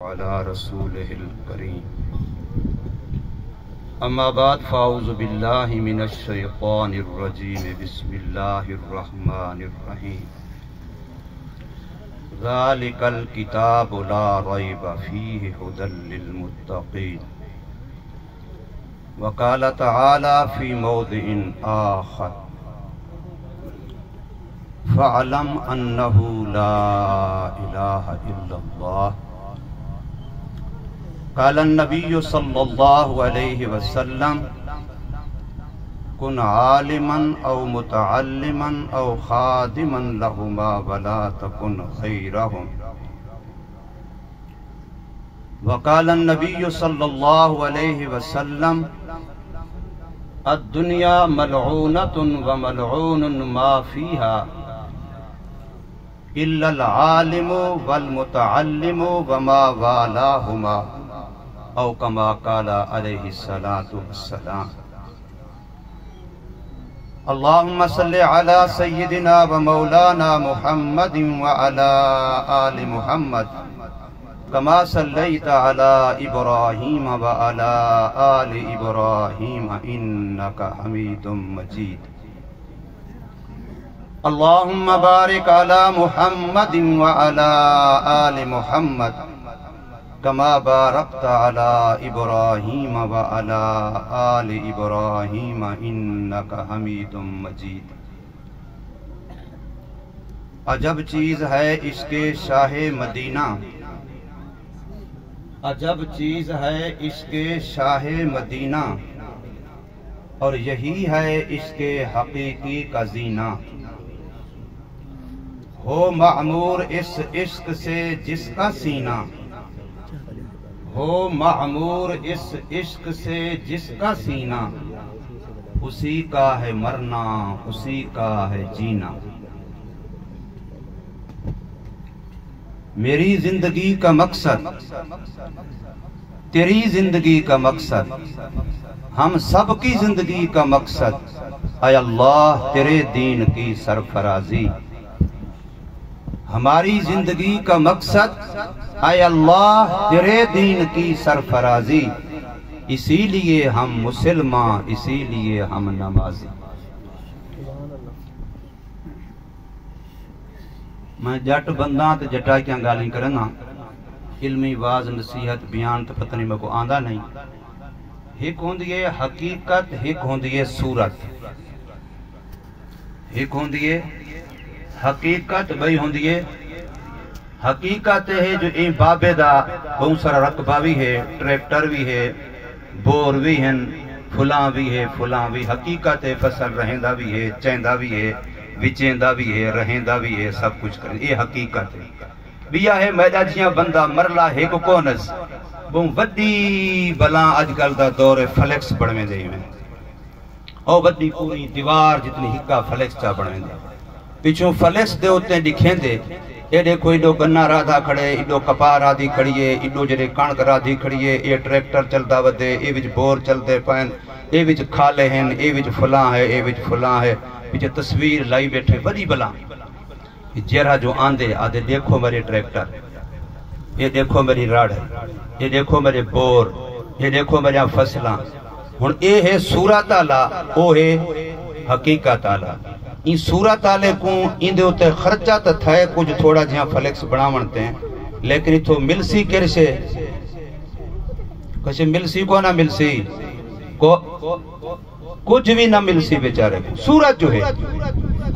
على رسوله الكريم اما بعد فاعوذ بالله من الشيطان الرجيم بسم الله الرحمن الرحيم ذلك الكتاب لا ريب فيه هدى للمتقين وقال تعالى في موضع آخر فاعلم أنه لا إله إلا الله قال النبي صلى الله عليه وسلم كن عالما أو متعلما أو خادما لهما ولا تكن خيرهم وقال النبي صلى الله عليه وسلم الدنيا ملعونة وملعون ما فيها إلا العالم والمتعلم وما والاهما او کما قال علیہ الصلاۃ والسلام اللهم صل على سيدنا ومولانا محمد وعلى آل محمد كما صليت على إبراهيم وعلى آل إبراهيم إنك حميد مجيد اللهم بارك على محمد وعلى آل محمد كما باركت على إبراهيم وعلى آل إبراهيم إنك حميد مجيد عجب چیز ہے عشق شاہ مدینہ عجب چیز ہے عشق شاہ مدینہ اور یہی ہے عشق حقیقی کا زینہ ہو معمور اس عشق سے جس کا سینہ ہو معمور اس عشق سے جس کا سینہ اسی کا ہے مرنا اسی کا ہے جینا میری زندگی کا مقصد تیری زندگی کا مقصد ہم سب کی زندگی کا مقصد اے اللہ تیرے دین کی سرفرازی ہماری زندگی کا مقصد اے اللہ تیرے دین کی سرفرازی اسی لیے ہم مسلمان اسی لیے ہم نمازی میں جٹ بنداں تے جٹا کیا گالی کرنا علمی واز نصیحت بیان تے پتہ نہیں میں کو آندہ نہیں ایک ہوندی ہے حقیقت ایک ہوندی ہے صورت ایک ہوندی ہے حقیقت بھئی ہوندی ہے حقیقت ہے جو این بابے دا بہت سارا رقبہ بھی ہے ٹریکٹر بھی ہے بور بھی ہیں فلاں بھی ہے فلاں بھی حقیقت ہے فصل رہندہ بھی ہے چیندہ بھی ہے وچیندہ بھی ہے رہندہ بھی ہے سب کچھ کریں یہ حقیقت ہے بیا ہے میڈا جیاں بندہ مرلا ہے کو کونس بہت وڈی بلان آج کل دا دور فلیکس بڑھویں دے میں اور وڈی پوری دیوار جتنی ہکا فلیکس چاہ بڑھویں دے پیچھوں فلیکس دے ہوتے ہیں دکھیں دے یہ دیکھو ایڈو گنہ رادھا کھڑے ایڈو کپا رادھی کھڑیے ایڈو جڑے کانک رادھی کھڑیے یہ ٹریکٹر چلتا ودے یہ وچ بور چلتے پائن یہ وچ کھالے ہیں یہ وچ فلاں ہے یہ وچ فلاں ہے وچ تصویر لائی بیٹھے بڑی بلا جیرہ جو آندے آدھے دیکھو میرے ٹریکٹر یہ دیکھو میری راڑ یہ دیکھو میرے بور یہ دیکھو میرے فصلاں ہن اے ہے صورت آلہ او ہے حقیقت آلہ این صورت آلے کو ان دے ہوتے خرچہ تا تھائے کچھ تھوڑا جہاں فلیکس بڑا منتے ہیں لیکن اتھو ملسی کرشے کچھ ملسی کو نہ ملسی کو کچھ بھی نہ ملسی بیچارے کو صورت جو ہے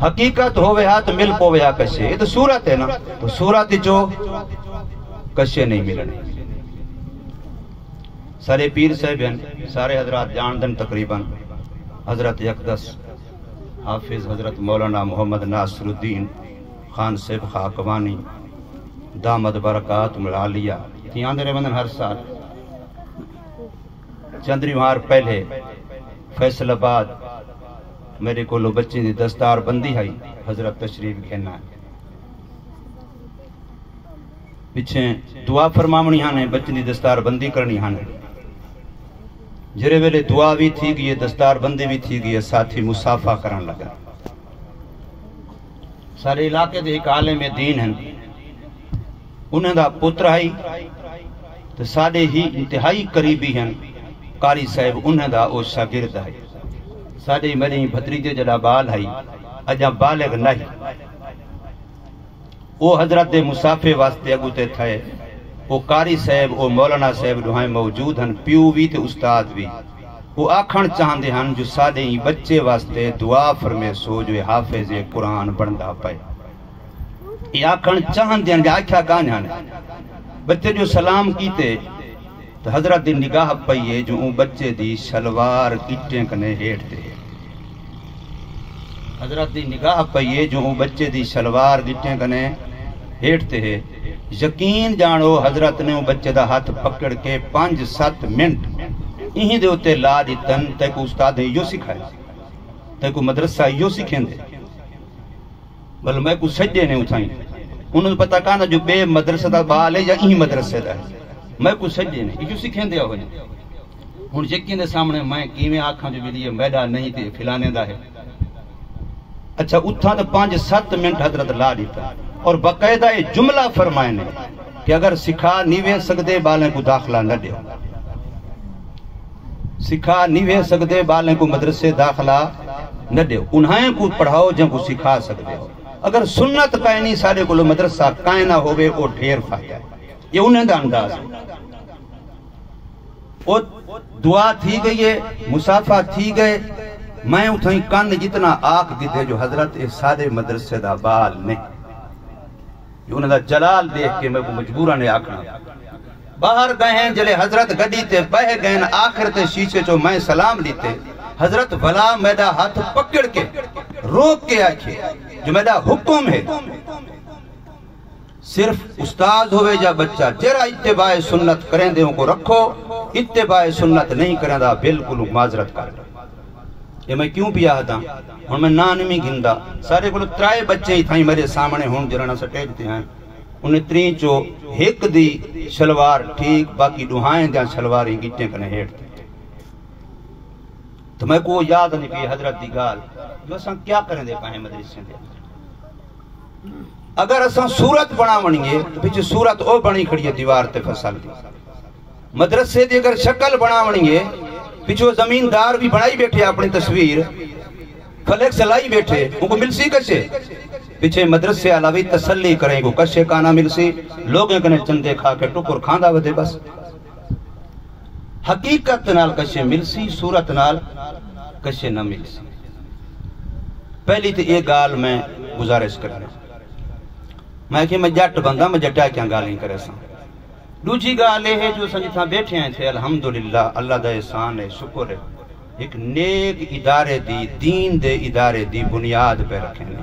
حقیقت ہوئے ہاتھ مل پوئے ہاں کشے یہ تو صورت ہے نا تو صورت جو کشے نہیں ملنے سارے پیر صاحب ہیں سارے حضرات جاندن تقریباً حضرت یکدس حافظ حضرت مولانا محمد ناصر الدین خان صاحب خاکوانی دامت برکات ملالیہ تیاں دے رہے ہر سال چندری مہار پہلے فیصل آباد میرے کو لو بچی دی دستار بندی ہے حضرت تشریف کہنا ہے پیچھے دعا فرمامنی ہاں نے بچی دی دستار بندی کرنی ہاں نے جرے ویلے دعا بھی تھی گئی دستار بندی بھی تھی گئی ساتھی مسافہ کرن لگا سارے علاقے دے ایک عالم دین ہیں انہوں دا پتر آئی تو ساڑے ہی انتہائی قریبی ہیں قاری صاحب انہیں دا او شاگرد ہے ساڑے میری بھتریجے جڑا بال ہے اجا بالغ نہیں او حضرت مسافے واسطے اگوتے تھے او قاری صاحب او مولانا صاحب دوہائیں موجود ہیں پیو بھی تے استاد بھی وہ آکھن چاہندے ہیں جو ساڑے ہی بچے واسطے دعا فرمے سو جو حافظ قرآن بندہ پائے یہ آکھن چاہندے ہیں آکھیا کانیاں نے بچے جو سلام کیتے تو حضرت دی نگاہ پئیے جو اون بچے دی شلوار گٹیں کنے ہیٹ دے حضرت دی نگاہ پئیے جو اون بچے دی شلوار گٹیں کنے ہیٹ دے یقین جانو حضرت نے اون بچے دا ہاتھ پکڑ کے 5-7 منٹ یہیں دے ہوتے لا دیتن تے کو استاد یو سکھائے تے کو مدرسہ یو سکھیں دے بل میں کو سجدے نے اٹھائیں انہوں نے پتا کہنا جو بے مدرسہ دا بال ہے یا یہیں مدرسہ دا ہے میں کو سجدے نے یو سکھیں دے ہوئے ہن یقین دے سامنے میں کیویں آکھاں جو میری میڈا نہیں تے فلانے دا ہے اچھا اتھا تو 5-7 منٹ حضرت لا دیتا اور باقاعدہ یہ جملہ فرمائے نے کہ اگر سکھا نیوے سکدے بالیں کو داخلہ نہ دیو سکھا نیوے سکدے بالیں کو مدرسے داخلہ نہ دیو انہیں کو پڑھاؤ جن کو سکھا سکدے ہو اگر سنت قائنی سارے کو مدرسہ قائنہ ہوئے وہ ڈھیر فائدہ ہے یہ انہیں دا انداز ہے وہ دعا تھی گئی ہے مسافہ تھی گئے میں اتھائیں کان جتنا آنکھ دیتے جو حضرت سارے مدرسے دا بال نہیں جو انہیں دا جلال دیکھ کے میں کو مجبورہ نے آکھنا باہر گئے ہیں جلے حضرت گڑی تے بہ گئے ہیں آخر تے شیشے چو میں سلام لیتے حضرت بھلا میرا ہاتھ پکڑ کے روک کے آکھے جو میرا حکم ہے صرف استاد ہوئے یا بچہ جرا اتباع سنت کریں دے ان کو رکھو اتباع سنت نہیں کریں دا بالکل معذرت کر یہ میں کیوں پیا تھا اور میں نانمی گھندا سارے کو ترائے بچے ہی تھائیں میرے سامنے ہون جرانا سٹیج تے ہیں انہیں ترین چو ایک دی شلوار ٹھیک باقی دوہائیں دیاں شلواریں گٹیں کنے ہیٹ تے تو میں کو یاد نہیں پی حضرت دی گال جو اساں کیا کریں دے پاہیں مدرسے دے اگر اساں صورت بنا بنیے تو پیچھے صورت او بنی کھڑی ہے دیوار تے فصل دی مدرسے دی اگر شکل بنا بنیے پیچھے زمیندار بھی بنائی بیٹھے اپنی تصویر فلیکس لائی بیٹھے ان کو ملسی کسے پیچھے مدرسے علاوی تسلی کریں کو کشے کانا ملسی لوگیں کنے چندے کھا کے ٹکر کھاندہ ودے بس حقیقت نال کشے ملسی صورت نال کشے نہ ملسی پہلی تو یہ گال میں گزارش کرنا میں کہ میں جٹ بندہ میں جٹا کیا گالیں کرے ساں دوجی گال ہے جو سنجھتا بیٹھے ہیں تھے الحمدللہ اللہ دا احسان ہے شکر ہے ایک نیک ادارے دی دین دے ادارے دی بنیاد پہ رکھیں گے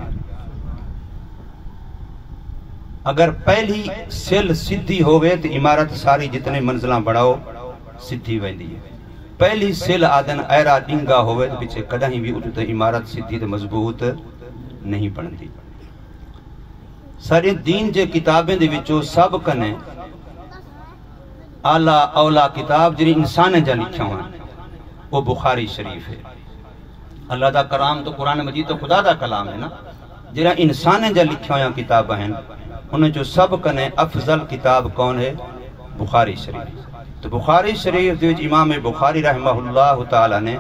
اگر پہلی سل سدھی ہوئے تو عمارت ساری جتنے منزلہ بڑھاؤ سدھی ویندی ہے پہلی سل آدن ایرا ڈنگا ہوئے تو پیچھے کدہیں بھی اٹھتے عمارت سدھی تو مضبوط نہیں بندی سارے دین جے کتابیں دے وچوں سب کنے اعلیٰ اولا کتاب جنہی انسانے جا لکھا ہوا ہے وہ بخاری شریف ہے اللہ دا کرام تو قرآن مجید تو خدا دا کلام ہے نا جنہا انسانے جا لکھا ہوا کتاب ہیں انہیں جو سب کنے افضل کتاب کون ہے بخاری شریف تو بخاری شریف دیوچ امام بخاری رحمہ اللہ تعالیٰ نے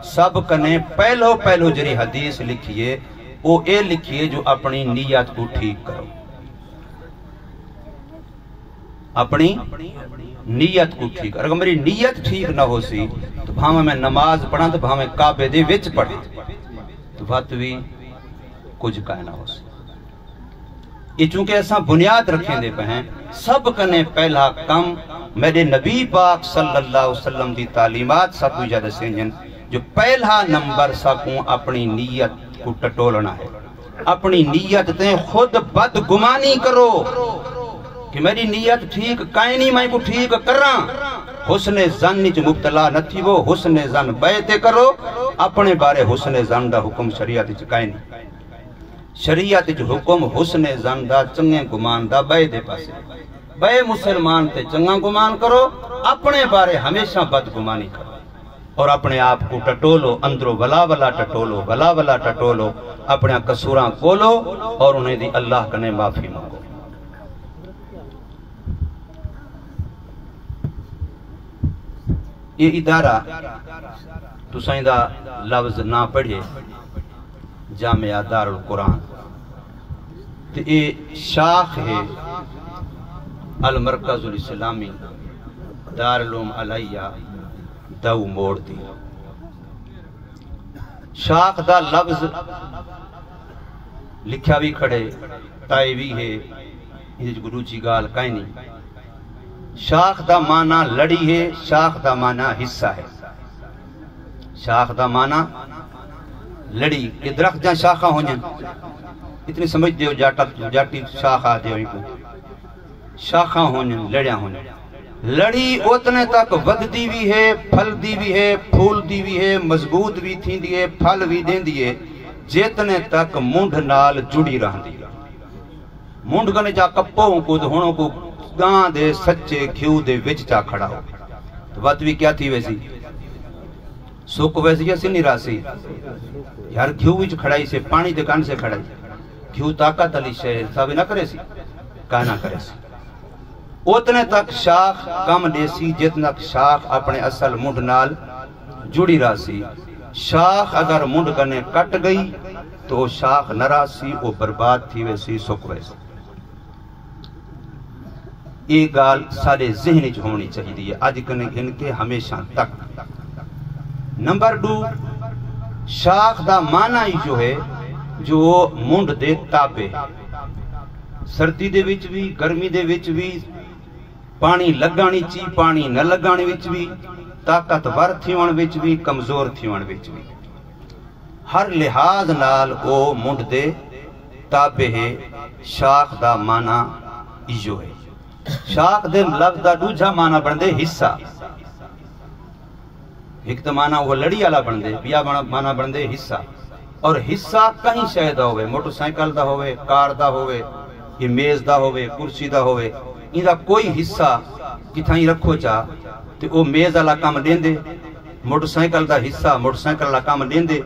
سب کنے پہلو جری حدیث لکھیے وہ اے لکھیے جو اپنی نیت کو ٹھیک کرو اپنی نیت کو ٹھیک اگر میری نیت ٹھیک نہ ہو سی تو بھاں میں نماز پڑھا تو بھاں میں کعبے دے وچ پڑھا تو بات بھی کچھ کہہ نہ ہو سی یہ چونکہ ایسا بنیاد رکھیں دے پہ ہیں سب کنے پہلا کم میرے نبی پاک صلی اللہ علیہ وسلم دی تعلیمات سب کو جادہ سینجن جو پہلا نمبر سکوں اپنی نیت کو ٹٹولنا ہے اپنی نیت تے خود بدگمانی کرو کہ میری نیت ٹھیک کائنی میں کو ٹھیک کر رہا حسن زن نیچ مبتلا نہ تھی وہ حسن زن بیعتے کرو اپنے بارے حسن زن دا حکم شریعت چکائنی شریعت جو حکم حسن زن دا چنگے گمان دا بیعتے پاسے بے مسلمان تے چنگا گمان کرو اپنے بارے ہمیشہ بدگمانی کرو اور اپنے آپ کو ٹٹولو اندرو ولا ٹٹولو اپنے قصوراں کولو اور انہیں دی اللہ کنے معافی مانگو یہ ادارہ تو سائندہ لفظ نہ پڑھے جامعہ دار القرآن تو یہ شاخ ہے المرکز الاسلامی دارالعلوم علیہ دو موڑ دی شاخ دا لفظ لکھا بھی کھڑے تائے بھی ہے یہ گروچی گال کہیں نہیں شاخ دا معنی لڑی ہے شاخ دا معنی حصہ ہے شاخ دا معنی لڑی یہ درخت جہاں شاخہ ہو جائیں اتنی سمجھ دیو جاٹی شاخ آ دیو کو شاخہ ہو جائیں لڑیاں ہو جائیں لڑی اتنے تک ود دی بھی ہے پھل دی بھی ہے پھول دی بھی ہے مضبوط بھی تھی دیئے پھل بھی دیں دیئے جتنے تک مونڈ نال جڑی رہن دی مونڈ گنے جا کپوں کو دھونوں کو گاں دے سچے گھیو دے وچ چا کھڑا ہو تو بات بھی کیا تھی ویسی سوک ویسی یا سنی راسی یار گھیو وچ کھڑائی سے پانی دے کان سے کھڑائی گھیو طاقت علی شہر صاحب نہ کرے سی کہا نہ کرے سی اتنے تک شاخ کم دے سی جتنا تک شاخ اپنے اصل مونڈ نال جڑی راسی شاخ اگر مونڈ کنے کٹ گئی تو شاخ نہ راسی وہ برباد تھی ویسی سوک ویسی یہ گال سارے ذہنی جو ہونی چاہیے آج کنے گھن کے ہمیشہ تک نمبر 2 شاخ دا معنی جو ہے جو مونڈ دے تابے سردی دے وچ بھی گرمی دے وچ بھی پانی لگانی چی پانی نہ لگانی وچ بھی طاقتور تھیون وچ بھی کمزور تھیون وچ بھی ہر لحاظ نال او مونڈ دے تابے ہے شاخ دا معنی جو ہے شاخ دے لفظ دا دوجا معنی بندے حصہ ایک تو معنی وہ لڑی والا بندے بیا معنی بندے حصہ اور حصہ کہیں شے دا ہوئے موٹر سائیکل دا ہوئے کار دا ہوئے یہ میز دا ہوئے کرسی دا ہوئے ان دا کوئی حصہ کتھائیں رکھو چاہ تو وہ میز والا کام دین دے موٹر سائیکل دا حصہ موٹر سائیکل والا کام دین دے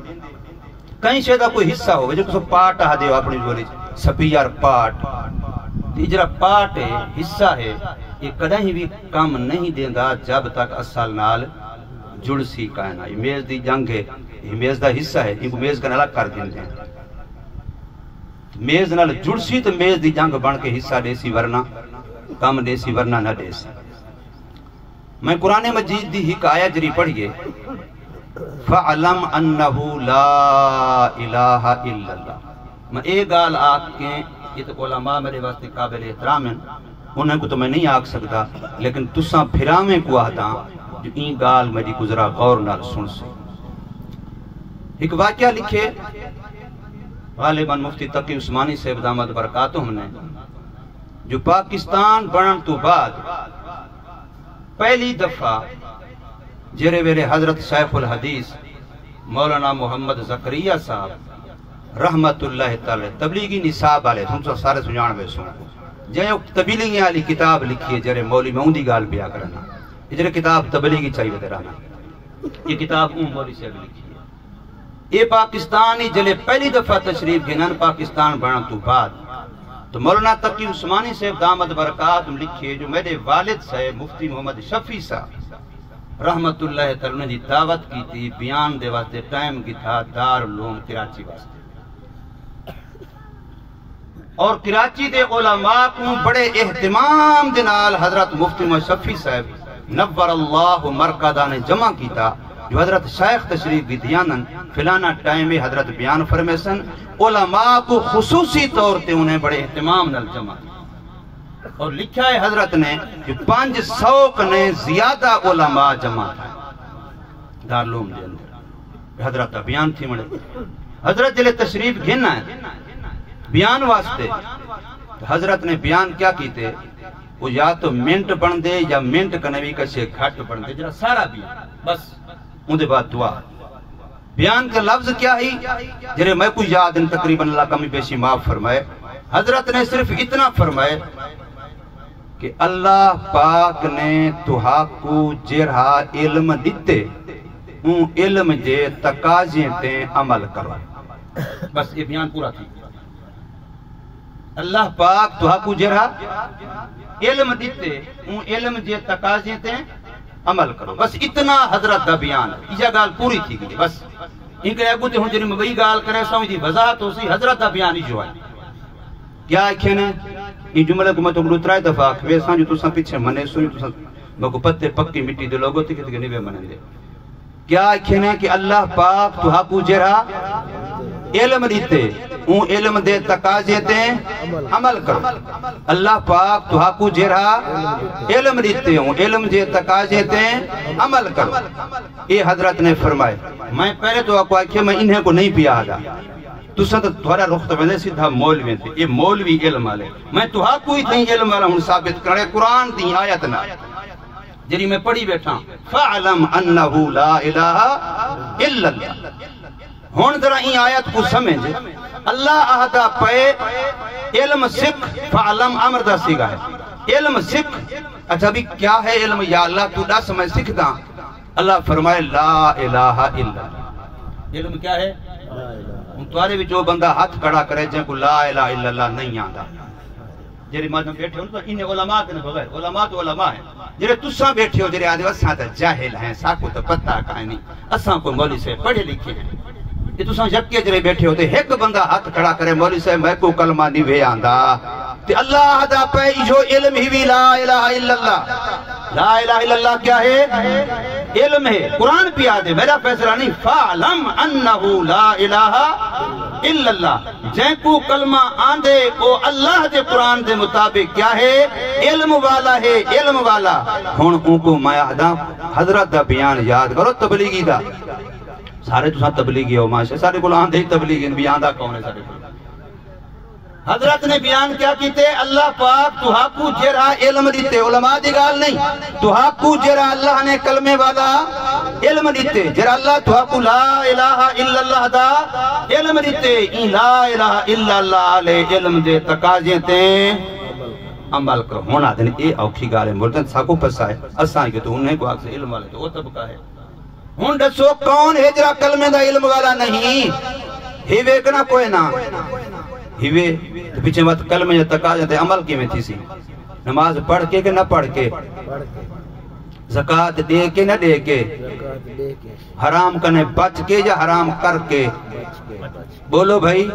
کہیں شے دا کوئی حصہ ہوئے جو کسو پارٹ آ دیو اپنی بولی سپیار پارٹ اجرا پارٹ ہے حصہ ہے یہ کدہیں بھی کام نہیں دیندہ جب تک اصل نال جڑ سی کائنا یہ میز دی جنگ ہے یہ میز دا حصہ ہے ان کو میز کا نلک کر دیں دیں میز نال جڑ سی تو میز دی جنگ بن کے حصہ دے سی ورنہ کام دے سی ورنہ نہ دے سی میں قرآن مجید دی ایک آیت جری پڑھئے فَعَلَمْ أَنَّهُ لَا إِلَهَ إِلَّا اللَّهِ میں ایک گال آگ کے یہ تو علماء میرے واسطے قابل احترام ہیں انہیں کو تو میں نہیں آگ سکتا لیکن تساں پھرامیں کو آتا جو این گال میری گزرا غور نال سن سے ایک واقعہ لکھے غالباً مفتی تقی عثمانی صاحب دامت برکاتہم نے جو پاکستان بنن تو بعد پہلی دفعہ جرے ویرے حضرت شیخ الحدیث مولانا محمد زکریہ صاحب رحمت اللہ تعالی تبلیغی نصاب آلے تم سو سارے سنجان بے سن جائے تبلیغی آلی کتاب لکھیے جرے مولی میں اندی گال بیا کرنا جرے کتاب تبلیغی چاہیے دے رہنا یہ کتاب مولی سے بھی لکھی ہے یہ پاکستانی جلے پہلی دفعہ تشریف گنن پاکستان بنا تو بعد تو مولانا تقی عثمانی صاحب دامت برکات لکھے جو میرے والد صاحب مفتی محمد شفیع صاحب رحمت اللہ تعالی نے دعوت کی تھی بیان دے واسطے ٹائم کی تھا دارالعلوم کراچی واسطے اور کراچی دے علماء کو بڑے اہتمام دنال حضرت مفتی محمد شفیع صاحب نور اللہ مرکزہ نے جمع کی تھا جو حضرت شیخ تشریف بھی دیانن فلانا ٹائم میں حضرت بیان فرمیسن علماء کو خصوصی طور تے انہیں بڑے اہتمام نال جمع اور لکھا ہے حضرت نے جو 500 کنے زیادہ علماء جمع تھا دارالعلوم دے اندر حضرت بیان تھی مڑے حضرت جلے تشریف گھننا ہے بیان واسطے حضرت نے بیان کیا کیتے وہ یا تو منٹ بن دے یا منٹ کنوی کشے گھٹ بن دے جرا سارا بیان بس ان دے بعد دعا بیان کا لفظ کیا ہی جرے میں کوئی یاد ان تقریباً اللہ کمی بیشی معاف فرمائے حضرت نے صرف اتنا فرمائے کہ اللہ پاک نے توہا کو جرہا علم دیتے ان علم جے تقاضیں تے عمل کرو بس یہ بیان پورا تھی اللہ پاک توہا کو جرہا علم دیتے ان علم جے تقاضیں تے عمل کرو. بس اتنا حضرت دا بیان یہ گال پوری تھی گئی. بس ان کے اگو تے ہن جڑی میں وہی گال کرے سو دی وضاحت ہو سی. حضرت دا بیان ہی جو ہے کیا کہنے یہ جملے کو میں تو اترائے دفعہ وے سان جو تساں پیچھے منے سوئی تساں مکو پتے پکی مٹی دے لوگوں تے کہ نہیں منے دے. کیا کہنے کہ اللہ پاک تو ہاکو جرا علم دیتے اون علم دے تقاضے تے عمل کرو. اللہ پاک تو ہاکو جرا علم دیتے اون علم دے تقاضے تے عمل کرو. یہ حضرت نے فرمائے. میں پہلے تو آپ کو آکھے میں انہیں کو نہیں پیا آدھا تساں تو تھوڑا رخ تو میں سیدھا مولوی تھے. یہ مولوی علم والے میں تو ہاکو ہی تھی علم والا ہوں ثابت کرے قرآن دی آیت نہ جری میں پڑھی بیٹھا فَعْلَمْ أَنَّهُ لَا إِلَهَ إِلَّا اللَّهِ. ہون ذرا این آیت کو سمجھ. اللہ اہدہ پہ علم سکھ فعلم امر دا سیگا ہے علم سکھ. اچھا بھی کیا ہے علم یا اللہ تو دا سمجھ سکھ دا. اللہ فرمائے لا الہ الا اللہ. علم کیا ہے؟ تمہارے بھی جو بندہ ہاتھ کھڑا کرے جن کو لا الہ الا اللہ نہیں آتا جری ماں بیٹھے ہو تو انہیں علماء کے بغیر علماء تو علماء ہیں. جرے تساں بیٹھے ہو جرے آدھے اساں تا جاہل ہیں ساکو تو پتہ کائیں نہیں اساں کو مولوی سے پڑھے لکھے ہیں. یہ تساں یکے جرے بیٹھے ہوتے ایک بندہ ہاتھ کھڑا کرے مولوی سے میں کو کلمہ نہیں وے آندا تے اللہ دا پہ جو علم ہی بھی لا الہ الا اللہ. لا الہ الا اللہ کیا ہے؟ علم ہے. قرآن پہ آدھے میرا فیصلہ نہیں. فَعْلَمْ أَنَّهُ لَا إِلَهَ إِلَّا اللَّهِ. جن کو کلمہ آندے وہ اللہ دے قرآن دے مطابق کیا ہے علم والا ہے علم والا. ہن ان کو میں آدھا حضرت دا بیان یاد کرو تبلیغی دا. سارے تو تبلیغی ہو ماشاء سارے کو آندے تبلیغی بھی آندا کون ہے سارے کو. حضرت نے بیان کیا کیتے اللہ پاک تو ہاکو جرا علم دیتے علماء دی گال نہیں. تو ہاکو جرا اللہ نے کلمے والا علم دیتے جرا اللہ تو ہاکو لا الہ الا اللہ دا علم دیتے. این لا الہ الا اللہ علیہ علم دے تقاضے تے عمل کرو. ہونا دن اے اوکھی گالے مردن ساکو پسا ہے اساں کہ تو انہیں کو آگ سے علم والے تو وہ طبقہ ہے. ہون دسو کون ہے جرا کلمے دا علم والا نہیں ہی ویکنا کوئی نہ ہیوے تو پیچھے مت کلمہ یا تقاضے تے عمل کی میں تھی سی. نماز پڑھ کے کہ نہ پڑھ کے زکاة دے کے نہ دے کے حرام کرنے بچ کے یا حرام کر کے بولو بھائی.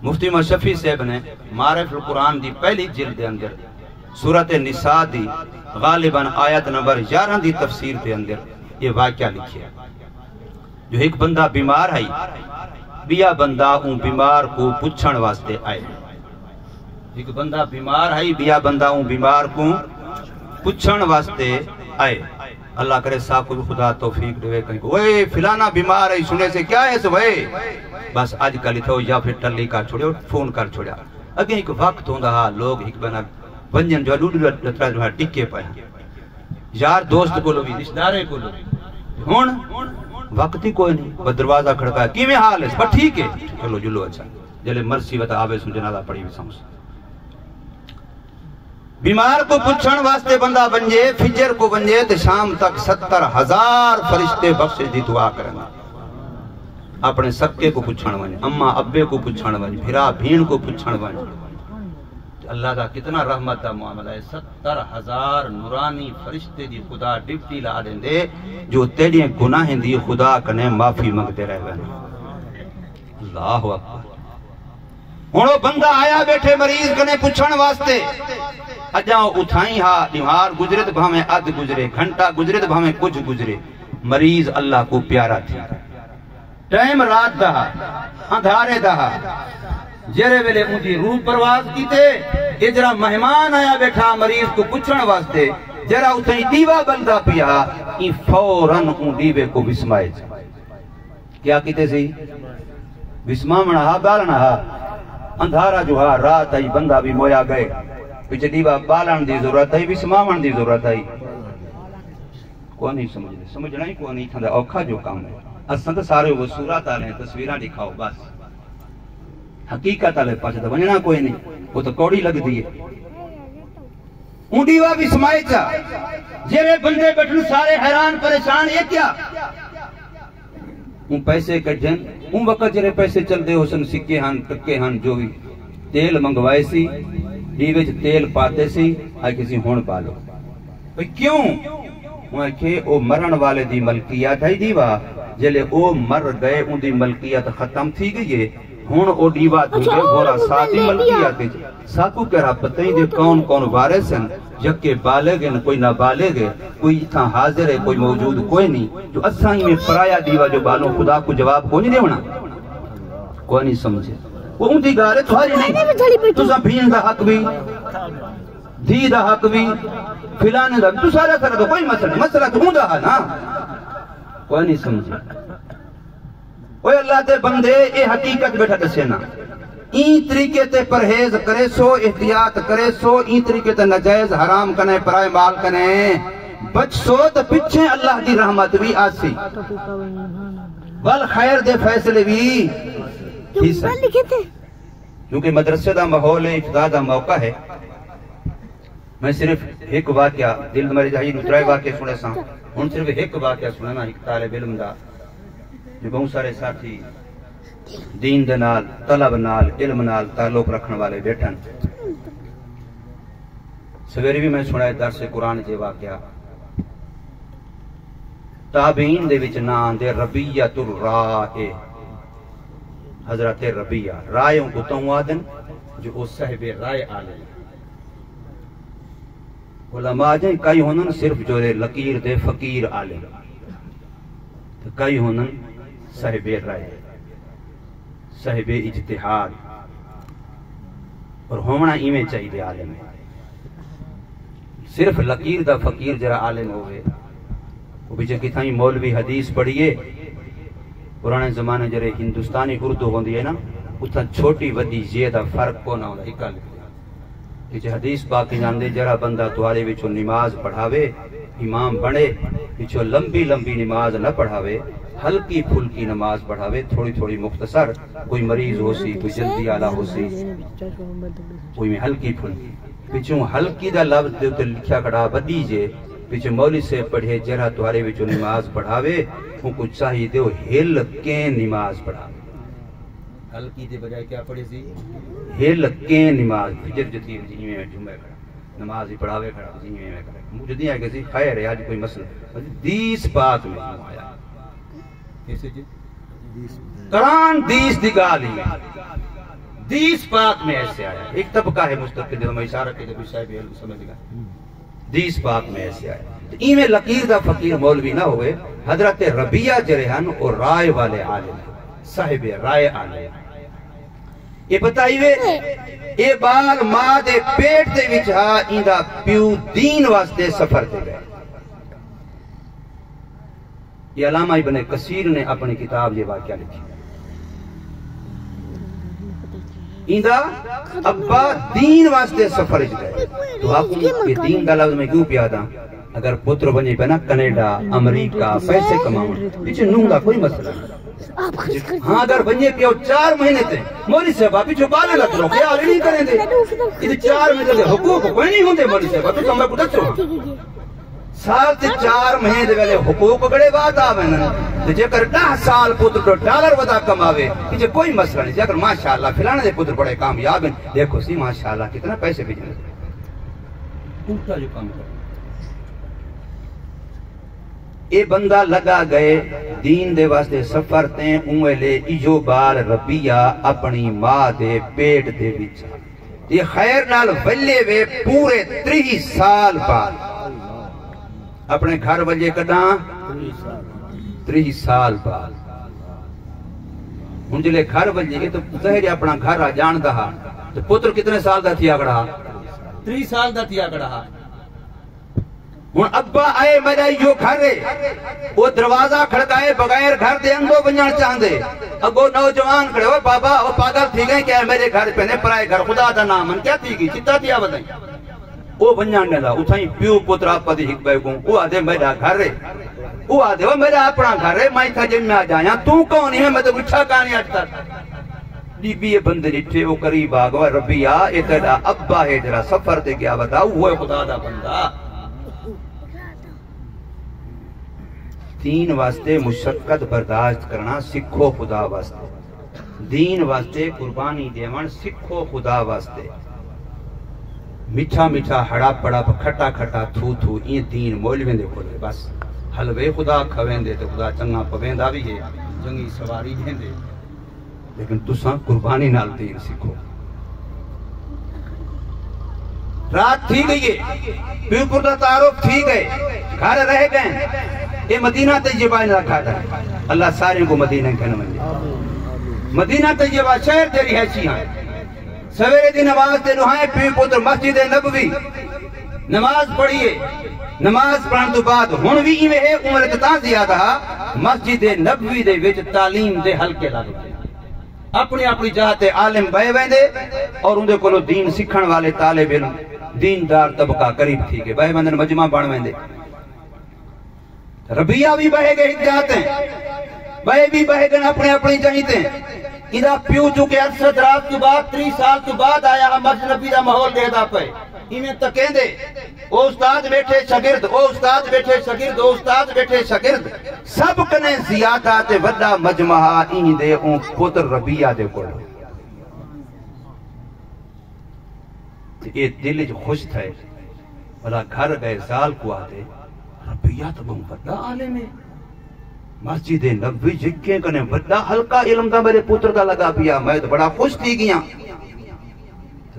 مفتی مشفی صاحب نے معرف القرآن دی پہلی جلد دے اندر سورۃ نساء دی غالباً آیت نمبر 11 دی تفسیر دے اندر یہ واقعہ لکھیا جو ایک بندہ بیمار ہے بیا بندہ اون بیمار کو پوچھن واسطے آئے. ایک بندہ بیمار ہے بیا بندہ اون بیمار کو پوچھن واسطے آئے. اللہ کرے صاحب کو خدا توفیق دے کہیں کو اوے فلانا بیمار ہے سنے سے کیا ہے سوے بس آج کل تھو یا پھر ٹلی کا چھوڑے فون کر چھوڑیا. اگے ایک وقت ہوندا لوگ ایک بنا ونجن جو لوڈ لترا جو ٹکے پے یار دوست کو بھی رشتہ دارے کو ہن وقت ہی کوئی نہیں. دروازہ کھڑکا کی میں حال ہے پر ٹھیک ہے چلو جلو اچھا جلے مرسی وتا آوے سن جنازہ پڑھی بھی سمجھ. بیمار کو پوچھن واسطے بندہ بنجے فجر کو بنجے تے شام تک 70,000 فرشتے بخشش دی دعا کرنا. اپنے سکے کو پوچھن ونج اماں ابے کو پوچھن ونج بھرا بھین کو پوچھن ونج. اللہ دا کتنا رحمت دا معاملہ ہے. 70,000 نورانی فرشتے دی خدا ڈپٹی لا دیں دے جو تیڑیاں گناہیں دی خدا کنے معافی مانگتے رہ گئے. اللہ اکبر. ہنو بندہ آیا بیٹھے مریض کنے پوچھن واسطے اجاؤ اٹھائیں ہاں دیوار گزرے تو بھامیں اد گزرے گھنٹہ گزرے تو بھامیں کچھ گزرے. مریض اللہ کو پیارا تھی. ٹائم رات دا اندھارے دا جرے ویلے ان کی روح پرواز کیتے اجرا مہمان آیا بیٹھا مریض کو پوچھن واسطے جرا اتھیں دیوا بلدا پیا این فوراً ان دیوے کو بسمائے. کیا کیتے سی بسمامنا ہا بالنا ہا اندھارا جو ہا رات آئی بندہ بھی مویا گئے پیچھے دیوا بالن دی ضرورت آئی بسمامن دی ضرورت آئی. کون نہیں سمجھنا ہی کون نہیں تھا اوکھا جو کام ہے. اساں تو سارے وہ صورت آ رہے ہیں تصویراں دکھاؤ بس حقیقت آلے پاس تو ونجنا کوئی نہیں وہ تو کوڑی لگ دیئے. اون دیوا بھی سمائے چا جیرے بندے بیٹھن سارے حیران پریشان یہ کیا اون پیسے کجن اون وقت جیرے پیسے چل دے ہو سن سکے ہن تکے ہن جو بھی تیل منگوائے سی دیوے چ تیل پاتے سی آئی کسی ہون پالو کیوں وہ کہ او مرن والے دی ملکیت ہے دیوا جلے او مر گئے ان دی ملکیت ختم تھی گئی ہون او دیوا دے گورا ساتھی ملکیت ساکو کہہ رہا پتہ ہی دے کون کون وارث ہیں جبکہ بالغ ہیں کوئی نابالغ ہے کوئی اتنا حاضر ہے کوئی موجود کوئی نہیں جو اساں میں پرایا دیوا جو بالوں خدا کو جواب کو نہیں دیونا کوئی نہیں سمجھے وہ ان دی گارے تھواری نہیں تو سا بھین دا حق بھی دھی دا حق بھی فلانے دا تو سارا کرا تو کوئی مسئلہ تو ہوں دا ہے نا کوئی نہیں سمجھے اوہ اللہ تے بندے اے حقیقت بیٹھا دسے نا این طریقے تے پرہیز کرے سو احتیاط کرے سو این طریقے تے نجائز حرام کنے پرائے مال کنے بچ سو تو پچھے اللہ دی رحمت بھی آسی بل خیر دے فیصلے بھی کیونکہ مدرسے دا ماحول ہے ابتدا دا موقع ہے میں صرف ایک واقعہ دل میرے جائی نترائے واقعہ سنے ساں ان صرف ایک واقعہ سننا ایک طالب علم دا جو بہت سارے ساتھی دین دے نال طلب نال علم نال تعلق رکھنے والے بیٹھن سویرے بھی میں سنا ہے درس قرآن جے واقعہ تابعین دے وچ نام دے ربیعۃ الرائے حضرت ربیہ رائےوں کو تو آدن جو او صاحب رائے عالم علماء جائیں کئی ہونن صرف جو لکیر دے فقیر عالم کئی ہونن صاحب رائے صاحب اجتہاد اور ہونا ایمیں چاہیے عالم صرف لکیر دا فقیر جرا عالم ہوئے وہ بھی جنکی تھائیں مولوی حدیث پڑھئے پرانے زمانے جرے ہندوستانی اردو ہوندی ہے نا اتھا چھوٹی ودی زیادہ فرق کو نہ ہونا اکا لکھ دیا کہ حدیث باقی جاندے جرا بندہ دوارے وچو نماز پڑھاوے امام بڑھے وچو لمبی لمبی نماز نہ پڑھاوے ہلکی پھلکی نماز پڑھاوے تھوڑی تھوڑی مختصر کوئی مریض ہو سی کوئی جلدی آلہ ہو سی کوئی میں ہلکی پھلکی پچھوں ہلکی دا لفظ دے تے لکھیا کھڑا بدی جے پیچھے مولی سے پڑھے جرہ توارے وچو نماز پڑھاوے ان کو چاہیے دے ہل کے نماز پڑھاوے ہلکی دے بجائے کیا پڑھے سی ہل کے نماز فجر جتی جیویں میں جمعہ کھڑا نماز ہی پڑھاوے کھڑا جیویں میں کھڑا مجھے دیں ہے کہ سی خیر ہے آج کوئی مسئلہ دیس پاک میں آیا کیسے جی قرآن دیس دی گالی میں دیس پاک میں ایسے آیا ایک طبقہ ہے مستقل جو میں اشارہ کے جب صاحب علم سمجھ گا دیس پاک میں ایسے آیا تو ایمیں لکیر دا فقیر مولوی نہ ہوئے حضرت ربیہ جرہن اور رائے والے عالم صاحب رائے عالم یہ بتائیوے اے بال ماں دے پیٹ دے وچھا ایندہ پیو دین واسطے سفر دے گئے یہ علامہ ابن کثیر نے اپنی کتاب یہ واقعہ لکھی ایندہ ابا دین واسطے سفر اچ گئے تو آپ کو یہ دین دا لفظ میں کیوں پیادا اگر پتر بنی پہ نا کینیڈا امریکہ پیسے کماؤں پیچھے نونگا کوئی مسئلہ نہیں ہاں اگر بنی پہ 4 مہینے تھے مولی صاحبہ پیچھو بالے لگ رہو خیال ہی نہیں کریں دے یہ 4 مہینے تھے حقوق کوئی نہیں ہوندے مولی صاحبہ تو ہمیں کو دچو سال تے 4 مہینے دے ویلے حقوق گڑے بات آوے جے کر 10 سال پتر ڈالر ودا کماوے کہ کوئی مسئلہ نہیں جے اگر ماشاءاللہ فلانے دے پتر بڑے کامیاب ہیں دیکھو سی ماشاءاللہ کتنا پیسے بھیجنے اٹھا جو کام کر اے بندہ لگا گئے دین دے واسطے سفر تے اوے ایجو بال ربیہ اپنی ماں دے پیٹ دے وچ یہ خیر نال ولے وے پورے 30 سال بعد اپنے گھر وجے کداں 30 سال بعد ہن جلے گھر وجے تو ظاہر اپنا گھر آ جان دا تو پتر کتنے سال دا تھیا کڑا 30 سال دا تھیا کڑا ہن ابا آئے میرا یو گھر ہے وہ دروازہ کھڑکائے بغیر گھر دے اندو بنجان چاہندے اگو نوجوان کھڑے ہو بابا وہ پاگل تھی گئے کہ میرے گھر پہ نے پرائے گھر خدا دا نام ان کیا تھی گئی چتا تھیا بتائیں وہ بنجان نے دا اتھائیں پیو پتر آپ پتی ہک بے گوں وہ آدھے میرا گھر ہے وہ آدھے وہ میرا اپنا گھر ہے میں تھا جن میں آ جایا تو کون ہے میں تو اچھا کہانی آج تک بی بی بندے جٹھے وہ قریب آگوا ربیہ اے تیرا ابا ہے جرا سفر دے گیا بتاؤ وہ خدا دا بندہ دین واسطے مشقت برداشت کرنا سکھو خدا واسطے دین واسطے قربانی دیوان سکھو خدا واسطے میٹھا میٹھا ہڑپ ہڑپ کھٹا کھٹا تھو تھو یہ دین مولویں دے کولے بس حلوے خدا کھویں دے تو خدا چنگا پویندا بھی ہے چنگی سواری دے لیکن تساں قربانی نال دین سیکھو رات تھی گئی ہے پیپر دا تعارف تھی گئے گھر رہ گئے یہ مدینہ طیبہ نے رکھا تھا اللہ سارے کو مدینہ کہنا مندے مدینہ طیبہ شہر تیری حیثیاں سویرے دی نماز تے نہائے پی پتر مسجد نبوی نماز پڑھیے نماز پڑھن تو بعد ہن بھی ایویں ہے عمر کتنا زیادہ مسجد نبوی دے وچ تعلیم دے حلقے لگ گئے اپنی اپنی جہاں تے عالم بہ ویندے اور اون دے کولوں دین سکھن والے طالب علم دیندار طبقہ قریب تھی کہ بہ ویندے مجمع بن ویندے ربیہ بھی بہ گئے جاتے بہ بھی بہ گئے اپنے اپنی جہیں تے ادا پیو چکے ارسد رات کے بعد 3 سال کے بعد آیا مسجد نبی دا ماحول دے دا پے ایویں تکیں دے او استاد بیٹھے شاگرد او استاد بیٹھے شاگرد او استاد بیٹھے شاگرد سب کنے زیادہ تے وڈا مجمع این دے اون پتر ربیہ دے کول یہ دل وچ خوش تھے بھلا گھر گئے سال کو آتے ربیہ تو بہت وڈا عالم ہے مسجد نبوی جکے کنے وڈا ہلکا علم دا میرے پتر دا لگا پیا میں تو بڑا خوش تھی گیا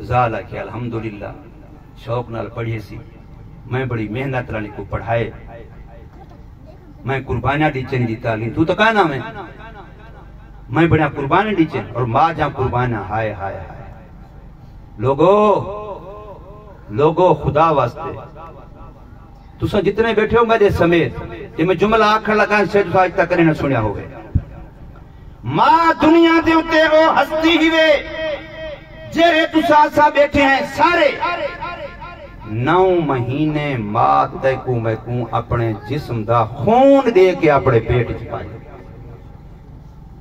زالا کہ الحمدللہ شوق نال پڑھیے سی میں بڑی محنت رانی کو پڑھائے میں قربانیاں ڈیچن دی تعلیم تو کہا نام ہے میں بڑا قربانی ڈیچن اور ماں جہاں قربانیاں ہائے ہائے ہائے لوگو خدا واسطے تساں جتنے بیٹھے ہو میرے سمیت یہ میں جملہ آکھن لگا شاید تو آج تک کرے نہ سنیا ہوئے ماں دنیا دے اتے او ہستی ہی وے جہے تساں سا بیٹھے ہیں سارے 9 مہینے ماں تیکو میں کوں اپنے جسم دا خون دے کے اپنے پیٹ چ پائے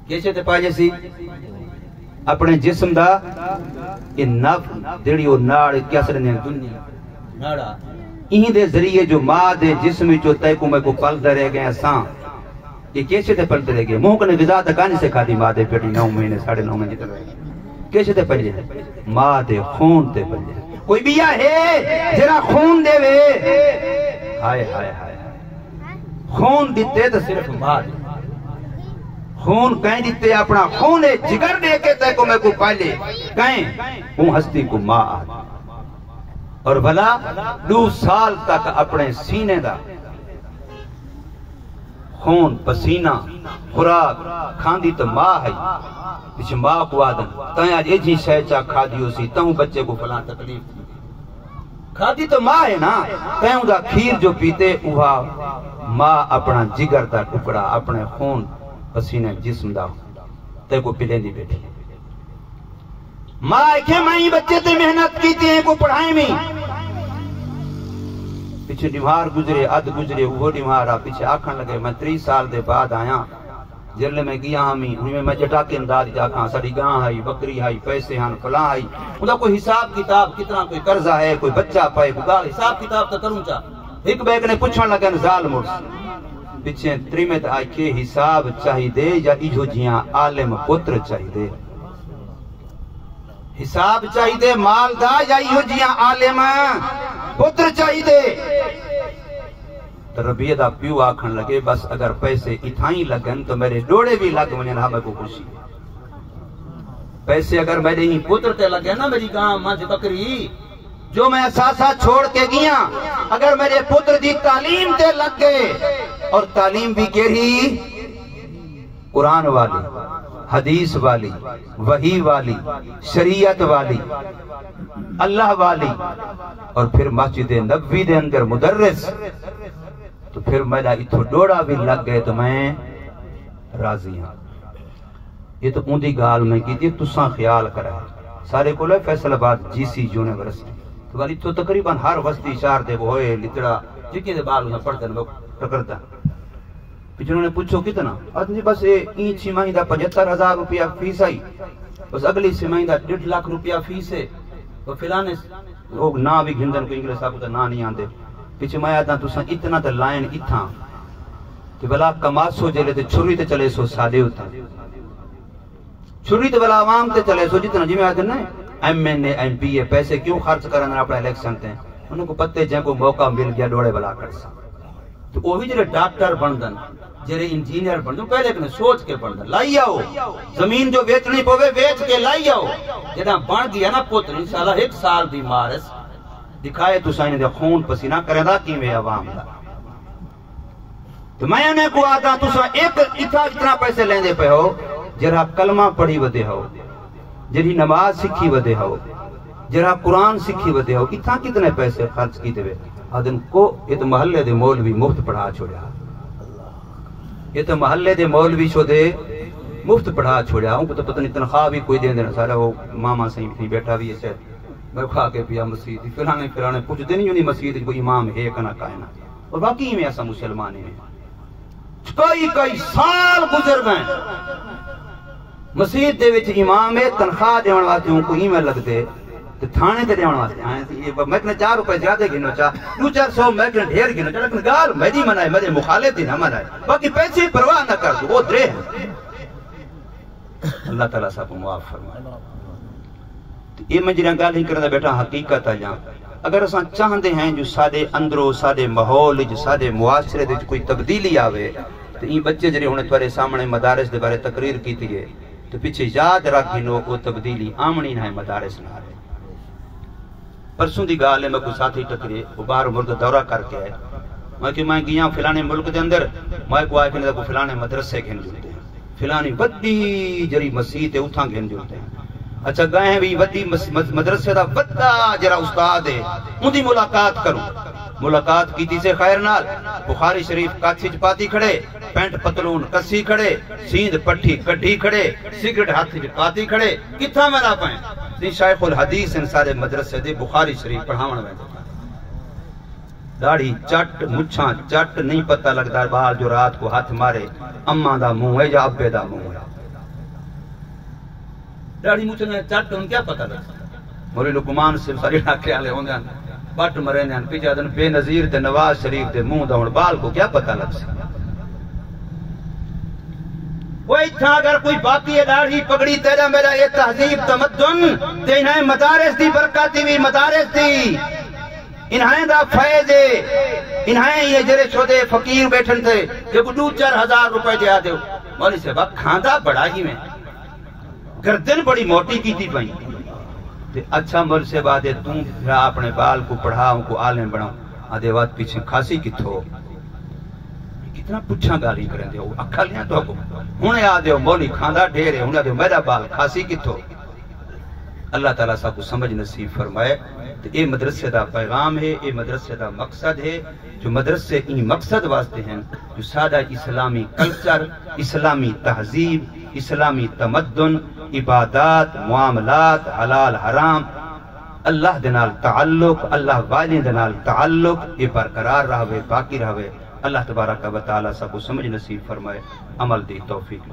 کیسے تے پائے سی اپنے جسم دا یہ نف دیڑی او ناڑ کیا سرنے دنیا ناڑا این دے ذریعے جو ماں دے جسم جو تیکو میں کو پل دے رہ گئے ساں یہ کیسے تے پل دے رہ گئے موہ کنے غذا تکانی سے کھا دی ماں دے پیٹی 9 مہینے 9.5 مہینے جتنے رہ گئے کیسے تے پل جائے ماں دے خون تے پل جائے کوئی بیا ہے جرا خون دے وے ہائے ہائے ہائے خون دیتے تو صرف ماں دے خون کہیں دیتے اپنا خون جگر دے کے تیکو میں کو پالے کہیں اون ہستی کو ماں آدھے اور بھلا 2 سال تک اپنے سینے دا خون پسینہ خوراک کھاندی تو ماں ہے پچھ ماں کو آدم تائیں آج ایجی شہچہ کھا دیو سی تاہوں بچے کو فلان تکلیف تھی کھادی تو ماں ہے نا تائیں دا کھیر جو پیتے اوہا ماں اپنا جگر دا ٹکڑا اپنے خون پسینہ جسم دا تے کو پلیں دی بیٹھی ماں کہ میں بچے تے محنت کیتے ہیں کو پڑھائیں میں پیچھے ڈیمار گزرے اد گزرے وہ ڈیمارا پیچھے آکھن لگے میں 3 سال دے بعد آیا جرلے میں گیا ہمیں انہیں میں جٹا کے انداز جاکھاں ساڑی گاں آئی بکری آئی پیسے ہاں فلاں آئی انہا کوئی حساب کتاب کتنا کوئی قرضہ ہے کوئی بچہ پائے گال حساب کتاب تو کروں چاہ ایک بیگ نے پوچھن لگے ظالم مرس پیچھے تریمت آئی کے حساب چاہی دے یا ایجو جیاں عالم پتر چاہی دے حساب چاہی دے مال دا یا ایجو جیاں عالم پتر چاہی دے ربیہ دا پیو آکھن لگے بس اگر پیسے اتھائیں لگن تو میرے ڈوڑے بھی لگ منین ہمیں کو خوشی پیسے اگر میرے ہی پتر تے لگے نا میری گاں مجھ بکری جو میں اساسا چھوڑ کے گیا اگر میرے پتر دی تعلیم تے لگ گئے اور تعلیم بھی کہی قرآن والی حدیث والی وحی والی شریعت والی اللہ والی اور پھر مسجد نبوی دے اندر مدرس تو پھر میرا اتھو ڈوڑا بھی لگ گئے تو میں راضی ہوں یہ تو اندی گال میں کی تھی تساں خیال کرا ہے سارے کو لے فیصل آباد جی سی یونیورسٹی تو والی تو تقریباً ہر وستی شہر دے وہ ہوئے لتڑا جکی دے بال اسے پڑھتے ہیں ٹکرتا پیچھے نے پوچھو کتنا آدمی بس این 6 مہینہ 75,000 روپیہ فیس آئی بس اگلی 6 مہینہ 1.5 لاکھ روپیہ فیس ہے وہ فلانے لوگ نا بھی گھندن کو انگلیس صاحب تو نا نہیں آندے پیچھے میں آتا تو اتنا تو لائن اتھا کہ بلا کماسو جلے تے چھری تے چلے سو سادے ہوتا چھری تے بلا عوام تے چلے سو جتنا جی میں آتے نا MNA MP پیسے کیوں خرچ کرنا اپنے الیکشن تے انہوں کو پتے جن کو موقع مل گیا ڈوڑے بلا کر سا تو وہی جڑے ڈاکٹر بندن جڑے انجینئر بندن پہلے کنے سوچ کے بندن لائی آؤ زمین جو بیچنی پوے بیچ کے لائی آؤ جدہ بن گیا نا پتر انشاءاللہ 1 سال دی مارس دکھائے تو سائنے دے خون پسینہ کرے دا کی میں عوام دا تو میں انہیں کو آتا تو سا ایک اتنا پیسے لیندے پہ ہو جرا کلمہ پڑھی ودے ہو جری نماز سکھی ودے ہو جرا قرآن سکھی ودے ہو اتنا کتنے پیسے خرچ کی دے آدن کو یہ تو محلے دے مولوی مفت پڑھا چھوڑیا یہ تو محلے دے مولوی شو دے مفت پڑھا چھوڑیا ان کو تو پتہ نہیں تنخواہ بھی کوئی دین دینا سارا وہ ماما صحیح نہیں بیٹھا بھی ایسے میں کھا کے پیا مسجد فلانے کچھ دن ہی نہیں مسجد کوئی امام ہے کنا کائنا اور باقی میں ایسا مسلمان ہیں کئی سال گزر گئے مسجد دے وچ امام ہے تنخواہ دیون واسطے ان کو ای میں لگتے تے تھانے تے دیون واسطے آئے یہ میں نے 4 روپے زیادہ گنو چا 200-400 میں نے ڈھیر گنو چا لیکن گال میری منائے میرے مخالف دی نہ منائے باقی پیسے پرواہ نہ کر دو وہ درے ہیں اللہ تعالیٰ صاحب کو معاف فرمائے یہ میں جنہاں گال ہی کرنا بیٹا حقیقت ہے جہاں اگر اساں چاہندے ہیں جو سادے اندروں سادے ماحول جو سادے معاشرے دے کوئی تبدیلی آوے تو یہ بچے جڑے ہونے تھوڑے سامنے مدارس دے بارے تقریر کی تھی تو پیچھے یاد رکھ گنو وہ تبدیلی آمنی نہ ہے مدارس نہ ہے پرسوں دی گال ہے میں کوئی ساتھی ٹکرے وہ باہر مرد دورہ کر کے آئے میں کہ میں گیا فلانے ملک دے اندر میں کو آئے کہ کوئی فلانے مدرسے گھن جلتے ہیں فلانی بڑی جری مسجد ہے اتھاں گھن جلتے ہیں اچھا گئے ہیں بھی ودی مدرسے دا بڑا جرا استاد ہے ان دی ملاقات کروں ملاقات کی سے خیر نال بخاری شریف کاچی چ پاتی کھڑے پینٹ پتلون کسی کھڑے سیند پٹھی کڈھی کھڑے سگریٹ ہاتھ چ پاتی کھڑے کتھا میں نہ پائیں تی شیخ الحدیث ان سارے مدرسے دے بخاری شریف پڑھاون ویندے داڑھی چٹ مچھاں چٹ نہیں پتہ لگدا بال جو رات کو ہاتھ مارے اماں دا منہ ہے یا ابے دا منہ ہے داڑھی مچھاں چٹ ان کیا پتہ لگدا موری لقمان سے ساری ناکے والے ہوندے ہیں بٹ مرے نے پیچھے دن بے نظیر تے نواز شریف دے منہ دا ہن بال کو کیا پتہ لگ سکتا وہ اتھا اگر کوئی باقی داڑھی پگڑی تیرا میرا یہ تہذیب تمدن تے انہیں مدارس دی برکاتی بھی مدارس دی انہیں دا فیض انہیں یہ جرے چھوڑے فقیر بیٹھن تھے کہ 2-4 ہزار روپے دیا دے مولی سے بات کھاندہ بڑا ہی میں گردن بڑی موٹی کی تھی پہنی اچھا مول سے بات ہے تم اپنے بال کو پڑھاؤں کو عالم بڑھاؤں آدھے بات پیچھے خاصی کتھو کتنا پچھا گالی کریں دے اکھا لیا تو ہونے آدھے ہو مولی کھاندہ ڈھیرے ہونے آدھے ہو میرا بال خاصی کتھو اللہ تعالیٰ صاحب کو سمجھ نصیب فرمائے تو یہ مدرسے دا پیغام ہے یہ مدرسے دا مقصد ہے جو مدرسے ان مقصد واسطے ہیں جو سادہ اسلامی کلچر اسلامی تہذیب اسلامی تمدن عبادات معاملات حلال حرام اللہ دنال تعلق اللہ والین دنال تعلق یہ برقرار رہوے باقی رہوے اللہ تبارک و تعالی سب کو سمجھ نصیب فرمائے عمل دی توفیق